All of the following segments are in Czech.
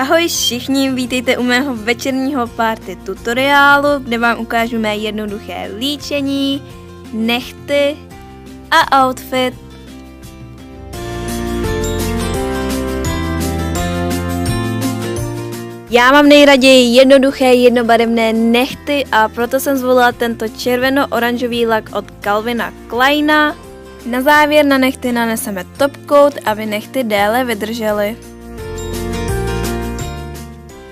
Ahoj všichni, vítejte u mého večerního party tutoriálu, kde vám ukážu mé jednoduché líčení, nehty a outfit. Já mám nejraději jednoduché jednobarevné nehty a proto jsem zvolila tento červeno-oranžový lak od Calvina Kleina. Na závěr na nehty naneseme top coat, aby nehty déle vydržely.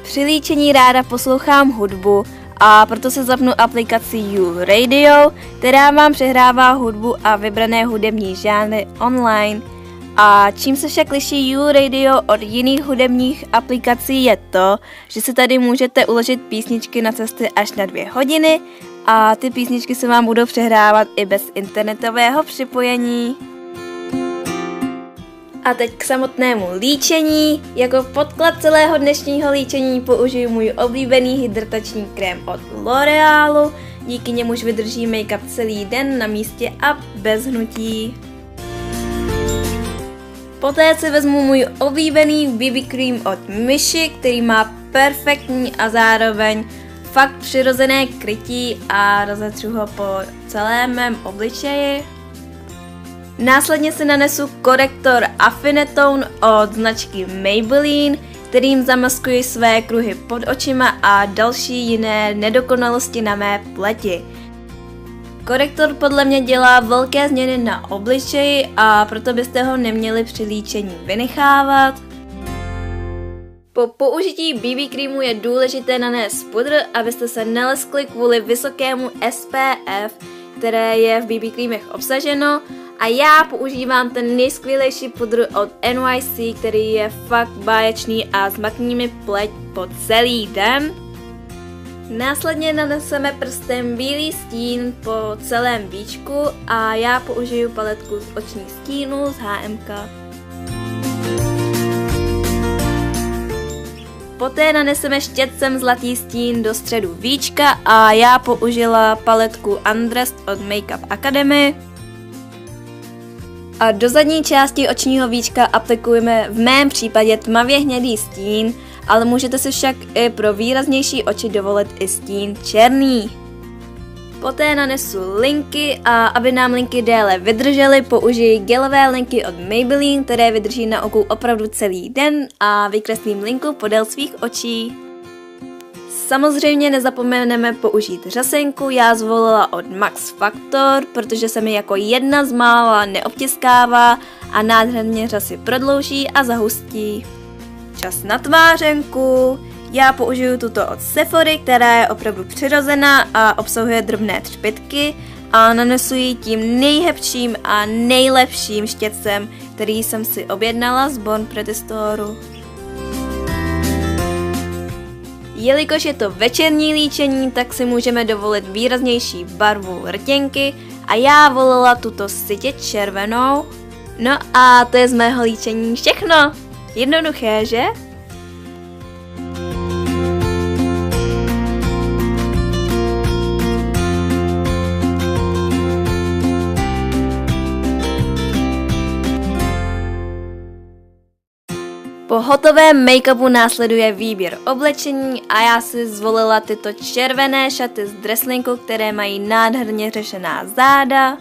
Při líčení ráda poslouchám hudbu a proto se zapnu aplikaci YouRadio, která vám přehrává hudbu a vybrané hudební žánry online. A čím se však liší YouRadio od jiných hudebních aplikací je to, že si tady můžete uložit písničky na cesty až na 2 hodiny a ty písničky se vám budou přehrávat i bez internetového připojení. A teď k samotnému líčení. Jako podklad celého dnešního líčení použiju můj oblíbený hydratační krém od L'Orealu, díky němuž vydrží make-up celý den na místě a bez hnutí. Poté si vezmu můj oblíbený BB cream od Myši, který má perfektní a zároveň fakt přirozené krytí a rozetřu ho po celém mém obličeji. Následně si nanesu korektor Affinitone od značky Maybelline, kterým zamaskuji své kruhy pod očima a další jiné nedokonalosti na mé pleti. Korektor podle mě dělá velké změny na obličeji a proto byste ho neměli při líčení vynechávat. Po použití BB creamu je důležité nanést pudr, abyste se neleskli kvůli vysokému SPF, které je v BB creamech obsaženo. A já používám ten nejskvělejší pudr od NYC, který je fakt báječný a zmakní mi pleť po celý den. Následně naneseme prstem bílý stín po celém víčku a já použiju paletku z očních stínů z HMK. Poté naneseme štětcem zlatý stín do středu víčka a já použila paletku Undressed od Makeup Academy. A do zadní části očního víčka aplikujeme v mém případě tmavě hnědý stín, ale můžete si však i pro výraznější oči dovolit i stín černý. Poté nanesu linky a aby nám linky déle vydržely, použiji gelové linky od Maybelline, které vydrží na oku opravdu celý den a vykreslím linku podél svých očí. Samozřejmě nezapomeneme použít řasenku, já zvolila od Max Factor, protože se mi jako jedna z mála neobtiskává a nádherně řasy prodlouží a zahustí. Čas na tvářenku. Já použiju tuto od Sephory, která je opravdu přirozená a obsahuje drobné třpytky a nanesu ji tím nejhebčím a nejlepším štětcem, který jsem si objednala z Born Pretty Store. Jelikož je to večerní líčení, tak si můžeme dovolit výraznější barvu rtěnky a já volila tuto sytě červenou. No a to je z mého líčení všechno. Jednoduché, že? Po hotovém make-upu následuje výběr oblečení a já si zvolila tyto červené šaty z dreslinku, které mají nádherně řešená záda.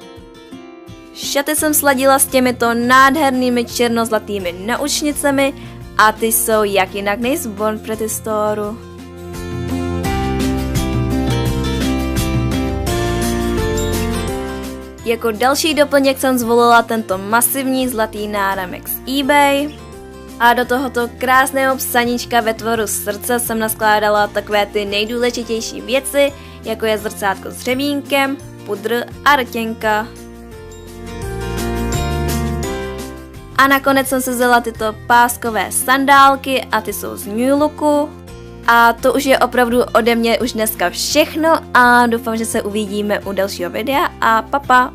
Šaty jsem sladila s těmito nádhernými černozlatými naušnicemi a ty jsou jak jinak než z Born Pretty Store. Jako další doplněk jsem zvolila tento masivní zlatý náramek z eBay. A do tohoto krásného psaníčka ve tvaru srdce jsem naskládala takové ty nejdůležitější věci, jako je zrcátko s hřebínkem, pudr a rtěnka. A nakonec jsem si vzala tyto páskové sandálky a ty jsou z New Looku. A to už je opravdu ode mě už dneska všechno a doufám, že se uvidíme u dalšího videa a papa!